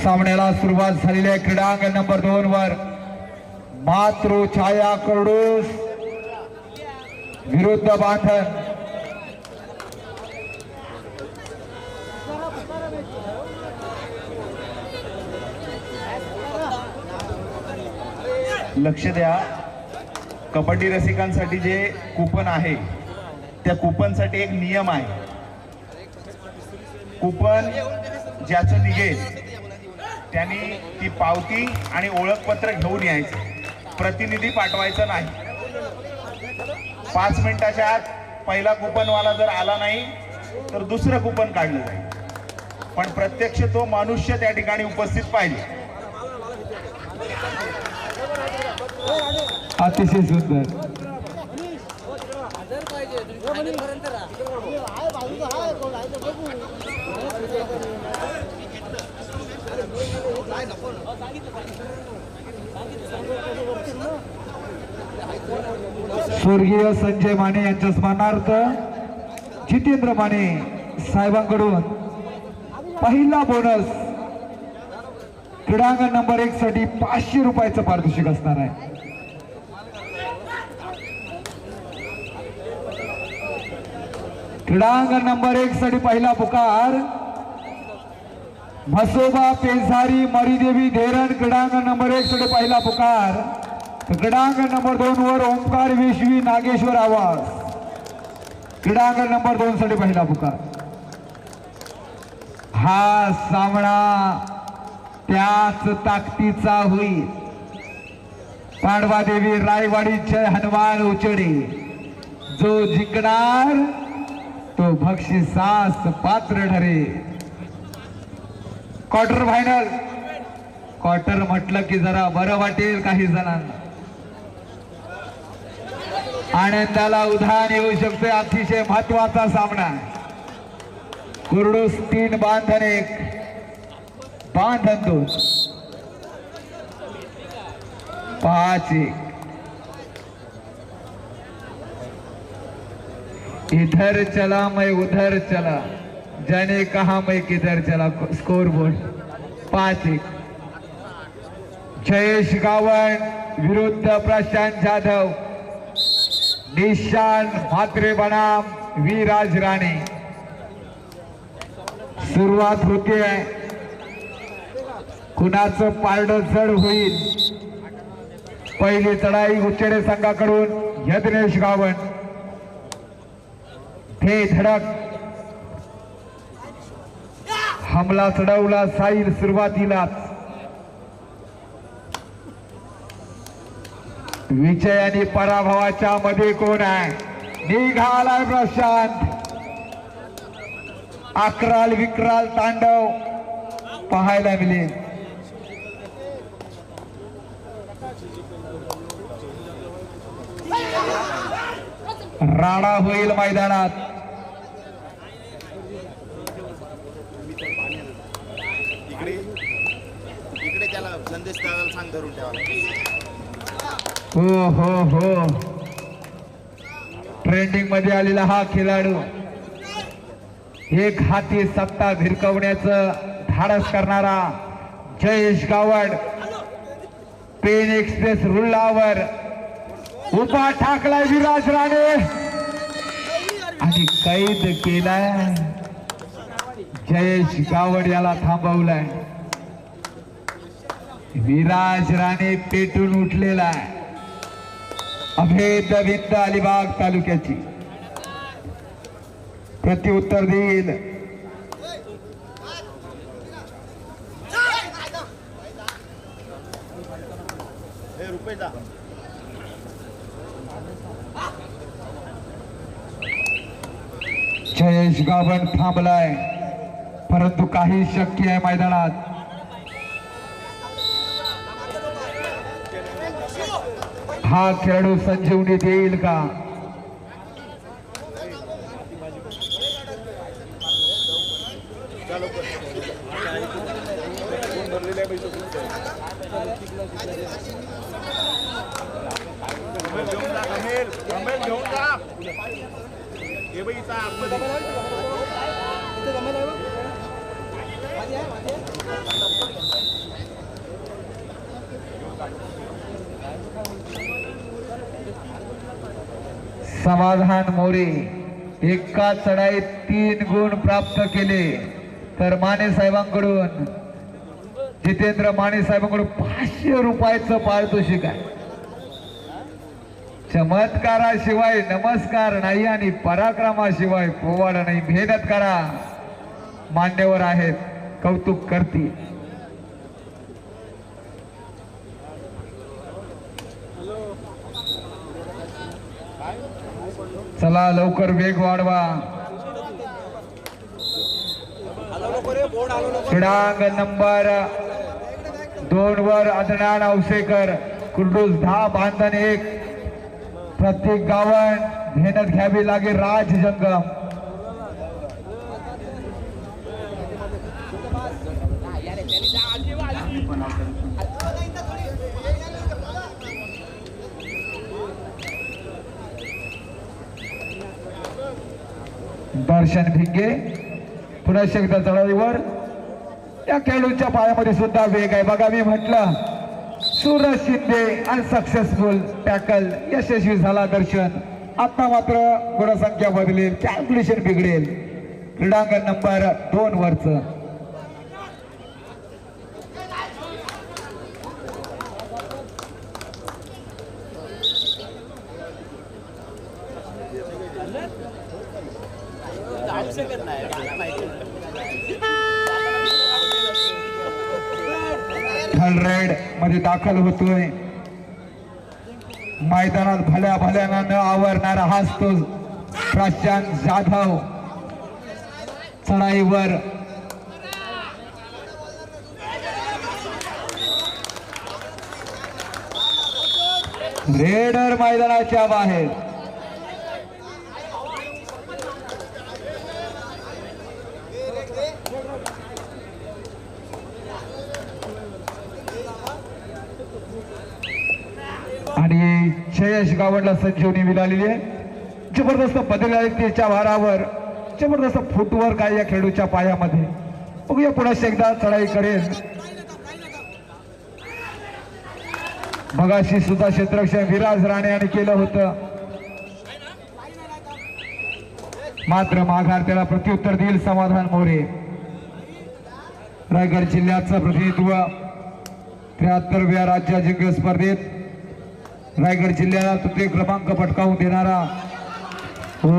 सामन्याला सुरुवात झालेली आहे। क्रीडांगण नंबर 2 वर मातृ छाया कडूस विरुद्ध बांधन। लक्ष द्या, कबड्डी रसिकांसाठी जे कूपन आहे त्या कूपनसाठी एक नियम आहे। कूपन ज्याचं निघेल त्यांनी ती पावती आणि ओळखपत्र घेऊन यायचं, प्रतिनिधी पाठवायचं नाही। 5 मिनिटाच्या आत पहिला कूपनवाला जर आला नाही तर दुसरं कूपन काढलं जाईल, पण प्रत्यक्ष तो मनुष्य त्या ठिकाणी उपस्थित पाहिजे। अतिशय सुंदर। स्वर्गीय संजय माने यांच्या स्मरणार्थ जितेंद्र माने साहेबांकडून पहिला बोनस क्रीडांगण नंबर 1 साठी 500 रुपयाचं पारितोषिक असणार आहे। क्रीडांगण नंबर 1 साठी पहिला पुकार म्हसोबा पेझारी मरीदेवी धेरण। क्रीडांगण नंबर 1 साठी पहिला पुकार। क्रीडांगण नंबर 2 वर ओंकार विश्वी नागेश्वर आवाज। क्रीडांगण नंबर 2 साठी पहिला पुकार। हा सामना त्याच ताकदीचा होईल। पांडवादेवी रायवाडी जय हनुमान उचडी। जो जिंकणार तो बक्षिसास पात्र ठरे। Quarter final. क्वार्टर म्हटलं की जरा बरं वाटेल काही जणांना, आनंदाला उधाण येऊ शकते। अतिशय महत्वाचा सामना। कुर्डूस 3 बांधन 1 बांधन 2 5-1। इधर चला मैं उधर चला, जाने कहा मैं किधर चला। Score board 5-1। जयेश गावण विरुद्ध प्रशांत जाधव। निशान म्हात्रे बनाम विराज राणे। सुरुवात होते आहे। कुणाचं पारड जड होईल। पहिली चढाई उच्चडे संघाकडून यज्ञेश गावण। हे धडक हमला चढवला साईल सुरुवातीलाच। विजय आणि पराभवाच्या मध्ये कोण आहे? निघालाय प्रशांत। अकराल विक्राल तांडव पाहायला मिळेल। राडा होईल मैदानात। इकडे त्याला संदेश दादाला सांग धरून ठेवायला। हो ट्रेंडिंग मध्ये आलेला हा खेळाडू एक हाती सत्ता भिरकवण्याचं धाडस करणारा जयेश गावड। पेन एक्सप्रेस रुळावर उभा ठाकलाय विराज राणे आणि कैद केलाय। जयेश गावड याला थांबवलाय। विराज राणे पेटून उठलेला आहे। अभेद भिंत अलिबाग तालुक्याची प्रत्युत्तर देईल। जयेश गावण थांबलाय, परंतु काही शक्य आहे मैदानात। हा खेळाडू संजीवनी देईल का? समाधान मोरे एका चढाईत 3 गुण प्राप्त केले तर माने साहेबांकडून जितेंद्र माने साहेबांकडून 500 रुपयाचं पारितोषिक आहे. चमत्काराशिवाय नमस्कार नाही आणि पराक्रमाशिवाय पोवाडा नाही. मेहनत करा, मान्यवर आहेत, कौतुक करतील. चला लवकर वेग वाढवा. क्रीडांग नंबर 2 वर अदनान औसेकर, कुर्डूस 10 बांधन 1. प्रत्येक गावन मेहनत घ्यावी लागेल. राज जंगम दर्शन भिंगे पुन्हा एकदा चढाईवर. या खेळूच्या पायामध्ये सुद्धा वेग आहे. बघा मी म्हटलं सूरज शिंदे अनसक्सेसफुल टॅकल, यशस्वी झाला दर्शन. आता मात्र गुणसंख्या बदलेल, कॅल्क्युलेशन बिघडेल. क्रीडांगण नंबर 2 वरच रेड मध्ये दाखल होतोय. मैदानात भल्या भल्यानं न आवरणारा हाच तो प्रशांत जाधव. चढाईवर रेडर मैदानाच्या बाहेर. आणि जयेश गावडला संजीवनी मिळालेली आहे. जबरदस्त बदलत्याच्या भारावर जबरदस्त फुटवर्क आहे या खेळूच्या पायामध्ये. बघूया पुन्हा एकदा चढाई करेल. मगाशी सुद्धा क्षेत्ररक्षण विराज राणे यांनी केलं होतं, मात्र माघार त्याला प्रत्युत्तर देईल समाधान मोरे. रायगड जिल्ह्याचं प्रतिनिधित्व 73व्या राज्य अजिंक्य स्पर्धेत रायगड जिल्ह्याला तृतीय क्रमांक पटकावून देणारा हो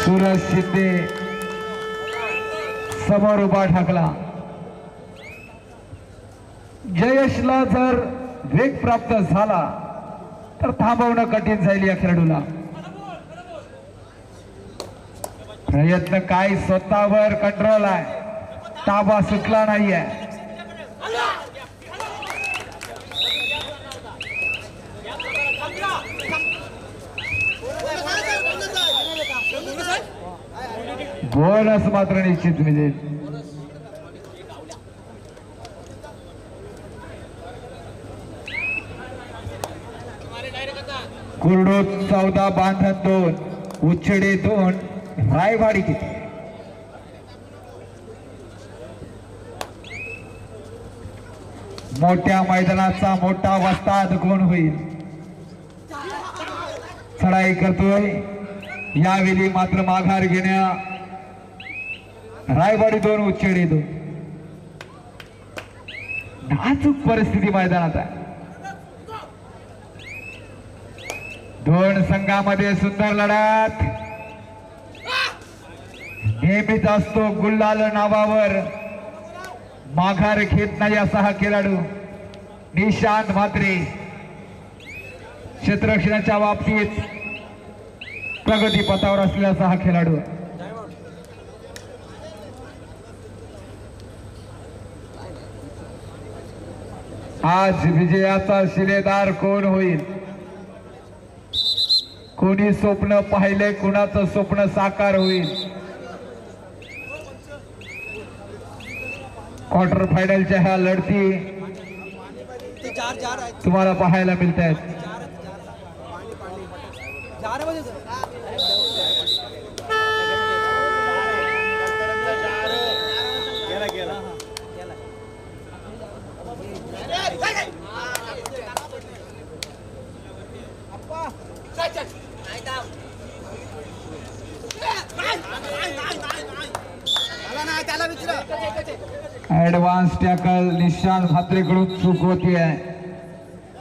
सूरज शिंदे समोर उभा ठाकला. जयेशला जर वेग प्राप्त झाला तर थांबवणं कठीण जाईल या खेळाडूला. प्रयत्न काय, स्वतःवर कंट्रोल आहे, ताबा सुटला नाहीये. बोनस मात्र निश्चित मिळेल. कुर्डूत 14 बांधन 2, उच्छेडे 2, रायवाडी किती. मोठ्या मैदानाचा मोठा वस्ताद कोण होईल. चढाई करतोय यावेळी मात्र माघार घेण्या. रायवाडी 2, उच्छेडे 2. नाजूक परिस्थिती मैदानात आहे. दोन संघामध्ये सुंदर लढत नेहमीच असतो. गुल्लाल नावावर माघार घेत नाही असा हा खेळाडू. निशांत म्हात्रे क्षेत्ररक्षणाच्या बाबतीत प्रगती पथावर असलेला असा हा खेळाडू. आज विजयाचा शिलेदार कोण होईल. कोणी स्वप्न पाहिले, कुणाचं स्वप्न साकार होईल. क्वार्टर फायनलच्या ह्या लढती तुम्हाला पाहायला मिळत आहेत. ऍडव्हान्स टॅकल निशांत म्हात्रेकडून चूक होती आहे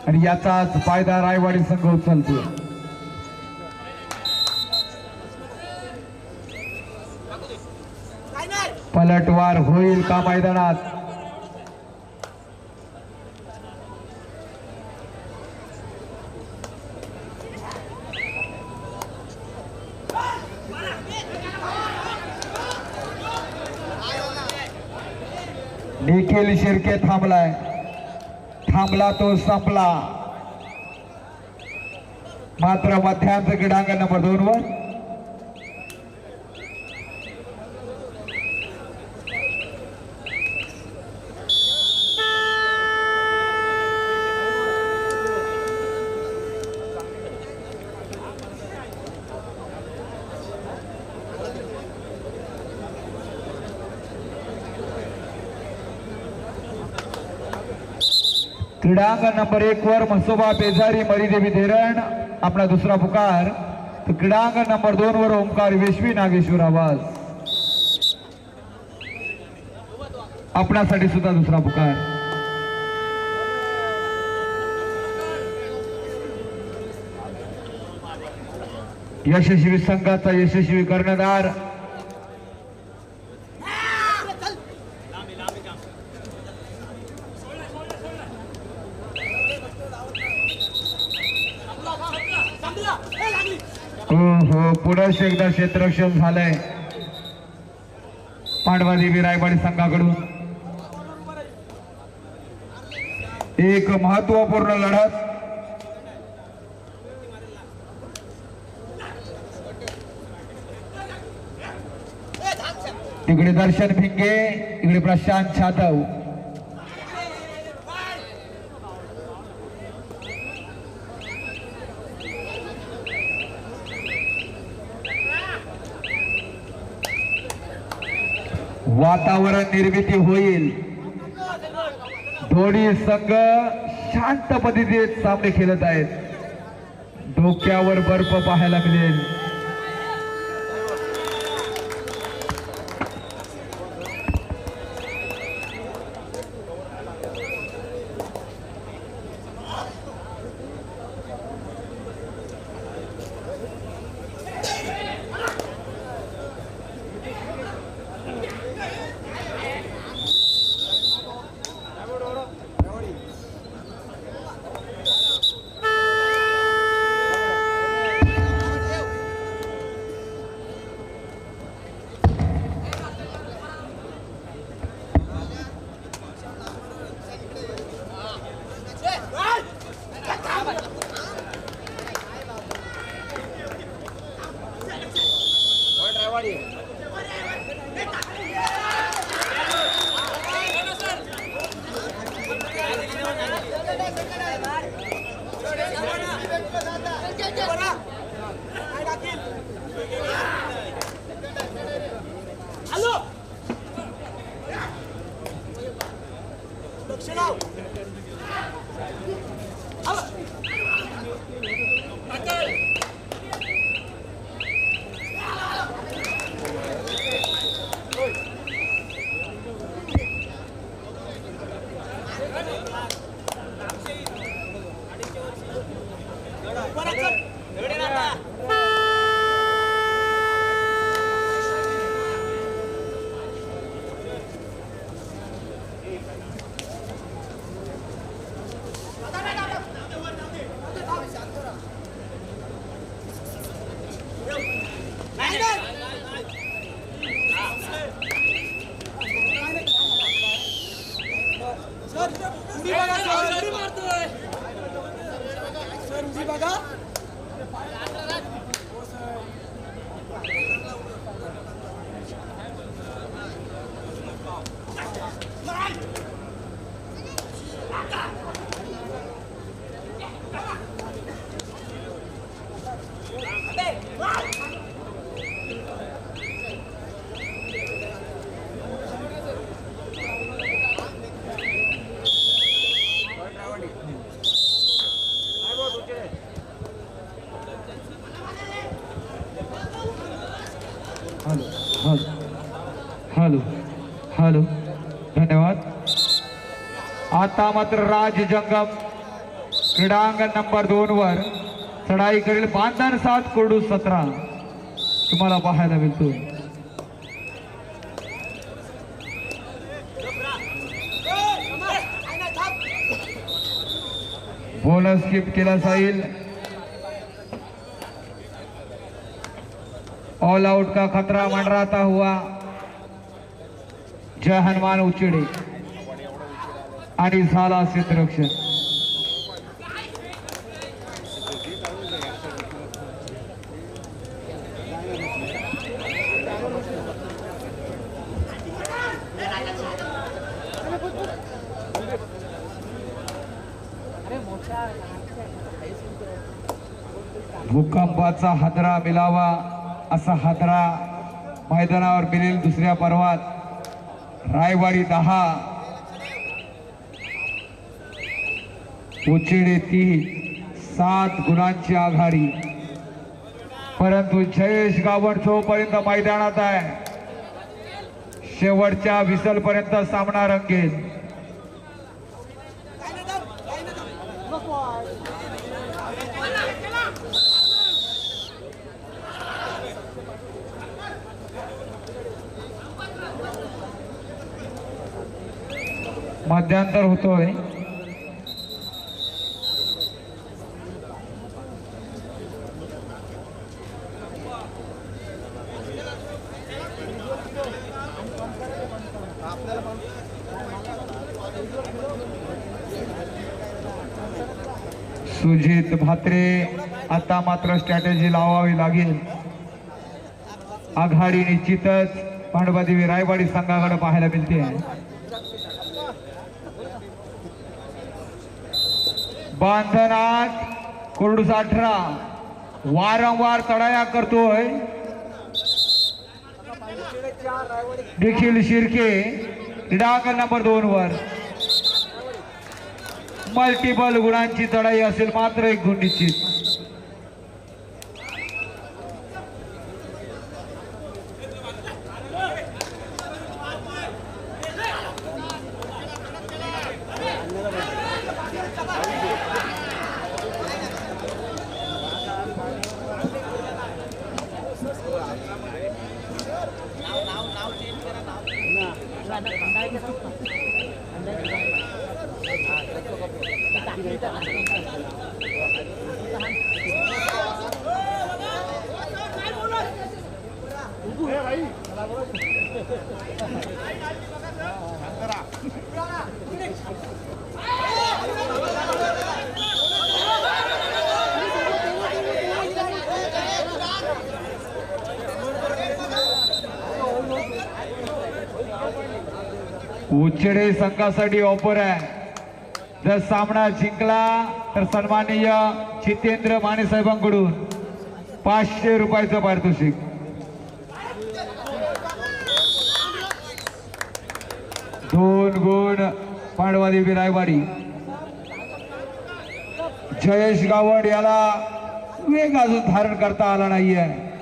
आणि याचाच फायदा रायवाडी संघ उचलतोय. पलटवार होईल का मैदानात? निखिल शिर्के थांबलाय, थांबला तो संपला. मात्र मध्यांतर क्रीडांगण नंबर 2 वर क्रीडांगण नंबर 1 वर म्हसोबा बेजारी मरीदेवी धीरण आपला दुसरा पुकार. तर क्रीडांगण नंबर 2 वर ओंकार विश्वी नागेश्वर आवाज आपणासाठी सुद्धा दुसरा पुकार. यशस्वी संघाचा यशस्वी कर्णधार हो पुढंच एकदा क्षेत्ररक्षण झालंय पांडवादेवी रायवाडी संघाकडून. एक महत्वपूर्ण लढत तिकडे दर्शन भिंगे, इकडे प्रशांत जाधव. वातावरण निर्मिती होईल. दोन्ही संघ शांत पद्धतीत सामने खेळत आहेत. डोक्यावर बर्फ पाहायला मिळेल. हॅलो हॅलो हॅलो हॅलो धन्यवाद. आता मात्र राज जंगम क्रीडांगण नंबर 2 वर चढाई करेल. बांधण 7 कोरडू 17 तुम्हाला पाहायला मिळतो. बोनस स्किप केला जाईल. ऑल आउट का खतरा मंडराता हुआ जय हनुमान उचेडे आणि झाला क्षेत्ररक्षण. भूकंपाचा हादरा मिलावा असा हादरा मैदानावर मिळेल. दुसऱ्या पर्वात रायवाडी 10 उचेडे 7 गुणांची आघाडी. परंतु जयेश गावड जोपर्यंत मैदानात आहे शेवटच्या विसल पर्यंत सामना रंगेल. मध्यांतर होतोय. सुजित भात्रे आता मात्र स्ट्रॅटेजी लावावी लागेल. आघाडी निश्चितच पांडवादेवी रायवाडी संघाकडे पाहायला मिळते. बांधनात कोरडूस 18 वारंवार तडाया करतोय. देखील शिर्के क्रीडांगण नंबर 2 वर मल्टिपल गुणांची चढाई असेल मात्र 1 गुण निश्चित. उचेडे संघासाठी ऑफर आहे. जर सामना जिंकला तर सन्माननीय जितेंद्र माने साहेबांकडून 500 रुपयाचं पारितोषिक. दोन गुण पांडवादेवी रायवाडी. जयेश गावड याला वेग अजून धारण करता आला नाहीये.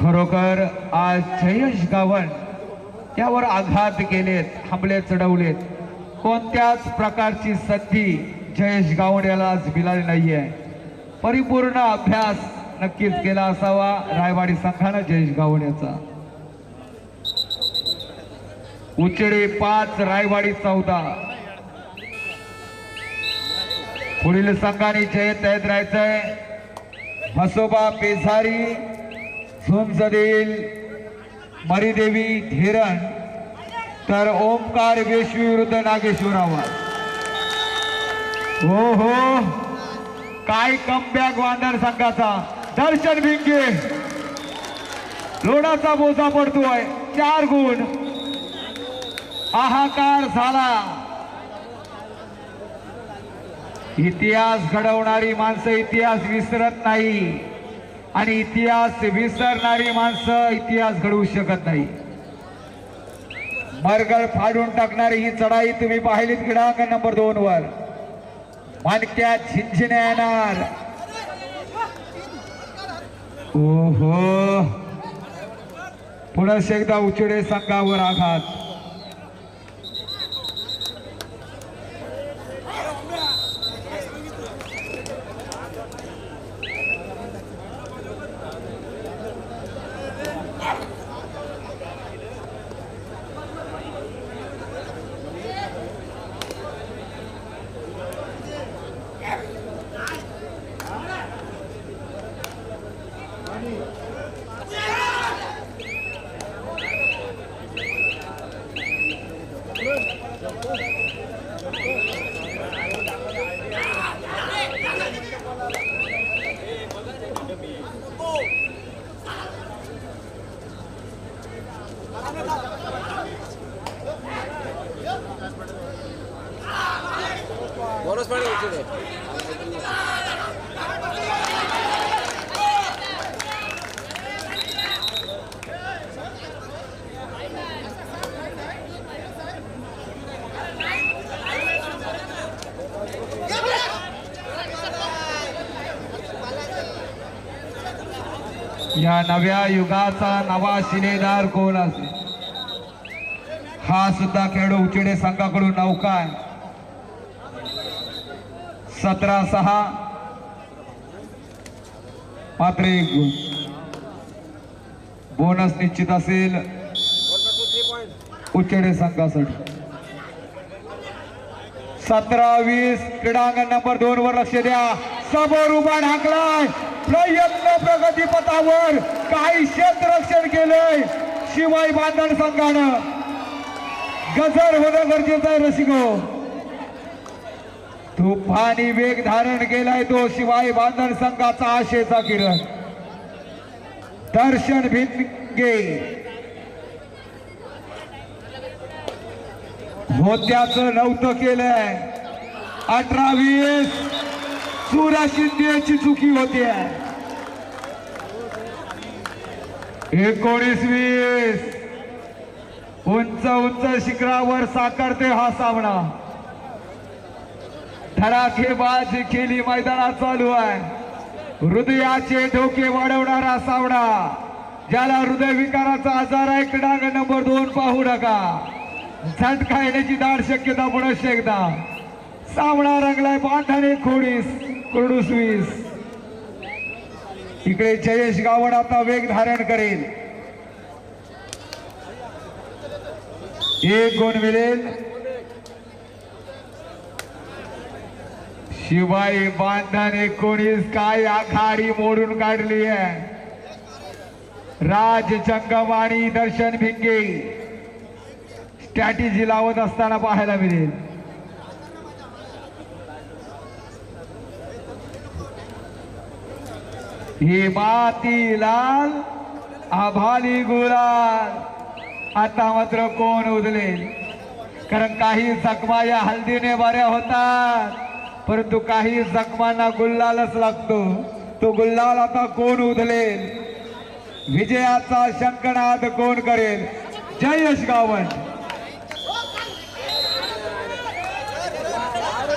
खरोखर आज जयेश गावण यावर आघात केलेत, हमले चढवलेत. कोणत्याच प्रकारची संधी जयेश गावण याला आज मिळाली नाहीये. परिपूर्ण अभ्यास नक्कीच केला असावा रायवाडी संघानं जयेश गावण याचा. उचेडे 5 रायवाडी 14. पुढील संघाने जय तयात राहायचंय. म्हसोबा पेझारी सोमसदेल मरीदेवी धेरण तर ओमकार वेशवी विरुद्ध नागेश्वर आवाज. हो हो, काय कमबॅक वांदर संघाचा. दर्शन भिंगे लोणाचा बोजा पडतोय. 4 गुण. हाहाकार झाला. इतिहास घडवणारी माणसं इतिहास विसरत नाही आणि इतिहास विसरणारी माणसं इतिहास घडवू शकत नाही. मरगळ फाडून टाकणारी ही चढाई तुम्ही पाहिलीत क्रीडांगण नंबर 2 वर. मानक्यात झिंझिण्या येणार. ओहो, पुन्हा एकदा उचेडे संघावर आघात. बोनस पाणी उचलले. या नव्या युगाचा नवा शिलेदार कोण असेल? हा सुद्धा खेळाडू उचेडे संघाकडून नौका आहे. 17-6 मात्र 1 गुण. बोनस निश्चित असेल उचेडे संघासाठी. 17-20 क्रीडांगण नंबर 2 वर लक्ष द्या. समोर उभा ढाकलाय. प्रयत्न प्रगती पथावर काही क्षेत्ररक्षण केलंय शिवाय बांधण संघानं. गजर होणं गरजेचं आहे रसिको. तुफानी वेग धारण केलाय तो शिवाय बांधण संघाचा आशेचा किरण. दर्शन भिंगे होत्याचं नव्हतं केलंय. 18-20 सूर्या शिंदेची चुकी होती. 19-20 उंच उंच शिखरावर साकारते हा सामना. धडाकेबाज खेळी मैदानात चालू आहे. हृदयाचे धोके वाढवणारा सामना. ज्याला हृदयविकाराचा आजार आहे क्रीडांगण नंबर 2 पाहू नका. झटका येण्याची दाट शक्यता पुन्हा एकदा. सामना रंगलाय बांधणे खोडीस कडूस 20. इकडे जयेश गावण आता वेग धारण करेल. 1 गुण मिळेल. शिवाय बांधण 19 काय आखाडी मोडून काढली आहे. राज जंगम आणि दर्शन भिंगे स्ट्रॅटेजी लावत असताना पाहायला मिळेल. ही माती लाल आभाली गुलाल. आता मात्र कोण उधळेल? कारण काही जखमा या हल्दीने बऱ्या होतात परंतु काही जखमांना गुल्लालच लागतो. तो गुल्लाल आता कोण उधळेल? विजयाचा शंखनाद कोण करेल? जयेश गावण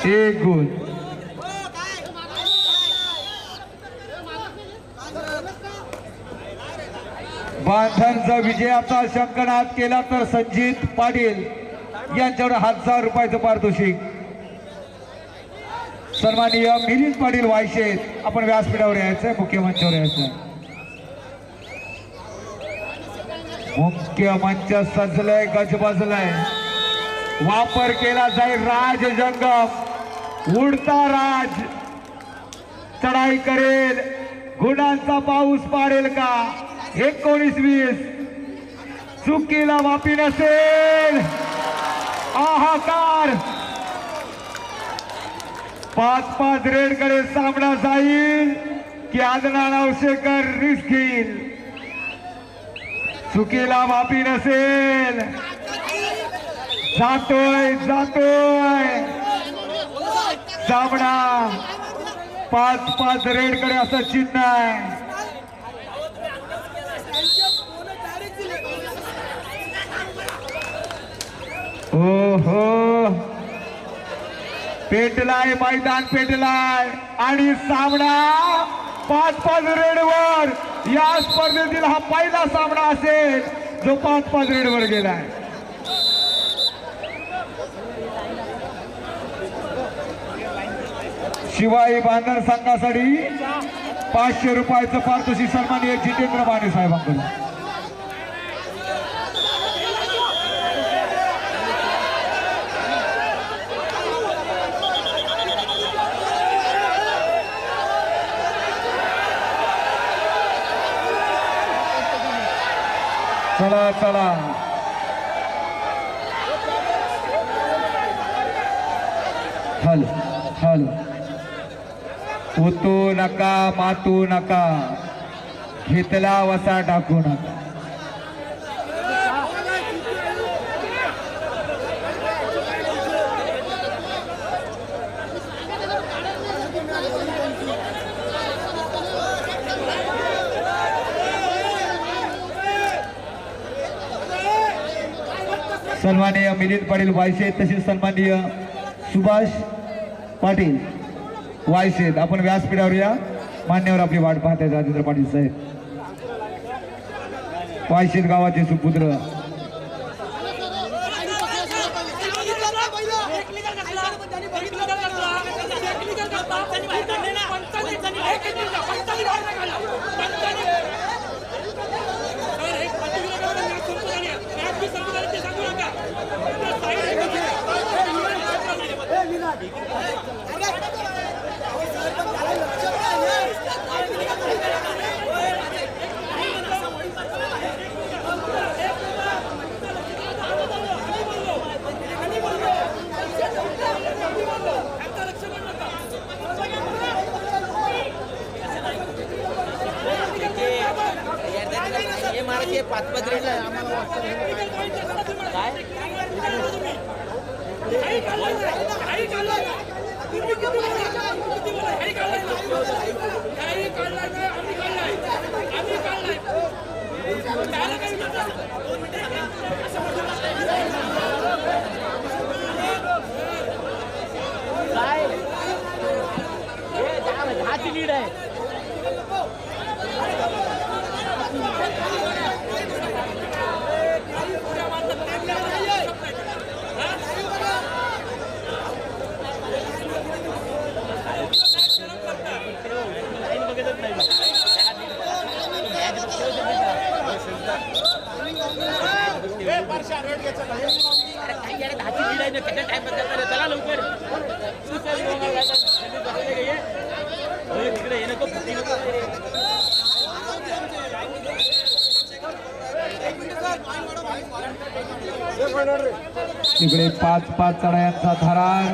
1 गुण. बांधणचा विजयाचा शंखनाद केला तर संजित पाटील यांच्याकडे 1000 रुपयाचं पारितोषिक. सन्माननीय मिलिंद पाटील वायशेत आपण व्यासपीठावर यायचंय, मुख्य मंचावर यायचंय. मुख्य मंच सजलंय, गज बजलंय. वापर केला जाईल राज जंगम, उडता राज चढाई करेल, गुणांचा पाऊस पाडेल का. 19-20 चुकीला माफी नसेल. हाहाकार. 5-5 रेडकडे सामना जाईल की आदना नवशेकर रिस्क घेईल. चुकीला माफी नसेल. जातोय सामना 5-5 रेडकडे असं चिन्ह आहे. हो पेटलाय, मैदान पेटलाय आणि सामना 5-5 रेडवर. या स्पर्धेतील हा पहिला सामना असेल जो 5-5 रेडवर गेलाय. शिवाई बांधण संघासाठी 500 रुपयाचं पारितोषिक सन्माननीय जितेंद्र माने साहेबांकडून. चला चला हॅलो उतू नका, मातू नका, घेतला वसा टाकू नका. सन्माननीय मिलिंद पाटील वायशेत तसेच सन्माननीय सुभाष पाटील वायशेत आपण व्यासपीठावर या. मान्यवर आपली वाट पाहताय राजेंद्र पाटील साहेब. वायशेत गावाचे सुपुत्र. ये 5-5 रेडला आम्हाला काय लीड आहे. चला लवकर तिकडे 5-5 चढायांचा थरार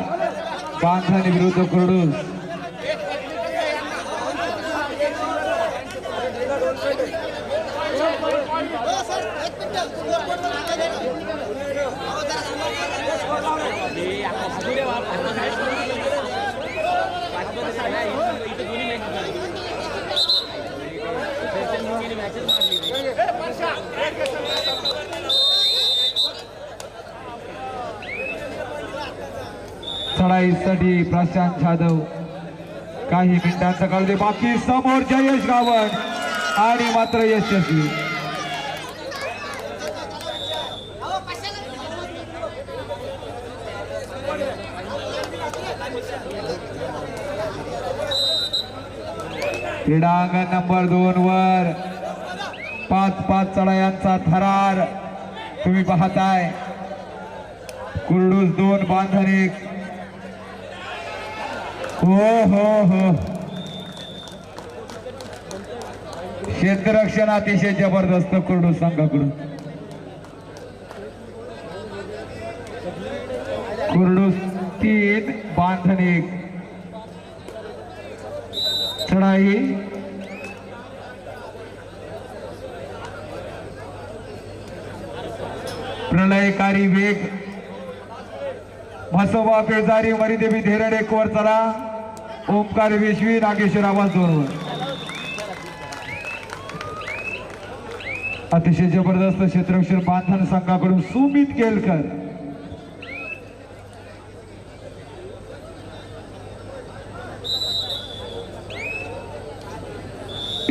बांधण विरुद्ध कुरडूस. चढाईसाठी प्रशांत जाधव काही मिनिटांचा काळ दे बाकी. समोर जयेश गावण आणि मात्र यशस्वी. क्रीडांगण नंबर 2 वर 5-5 चढायांचा थरार तुम्ही पाहताय. कुर्डूस 2 बांधण 1. हो क्षेत्ररक्षण अतिशय जबरदस्त कुर्डूस संघाकडून. कुर्डूस 3 बांधण 1. चढाई प्रलयकारी वेग. म्हसोबा पेजारी मरिदेवी धेरड 1 वर चला. ओमकार विश्वी नागेश्वर आवाज 2 वर. अतिशय जबरदस्त क्षेत्ररक्षण बांधण संघाकडून सुमित केलकर.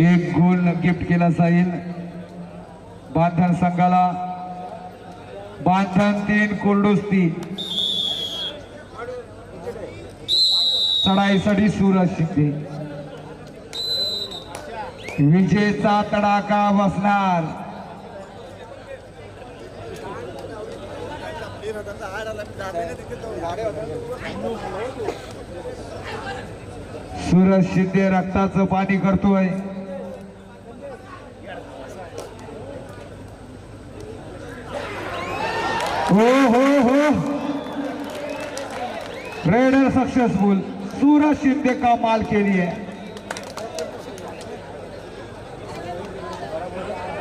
एक गोल गिफ्ट केला जाईल बांधण संघाला. बांधण 3 कुर्डूस 3. चढाईसाठी सूरज शिंदे. विजेचा तडाखा बसणार. सूरज शिंदे रक्ताचं पाणी करतोय. हो रेडर सक्सेसफुल. सूरज शिंदे का माल के लिए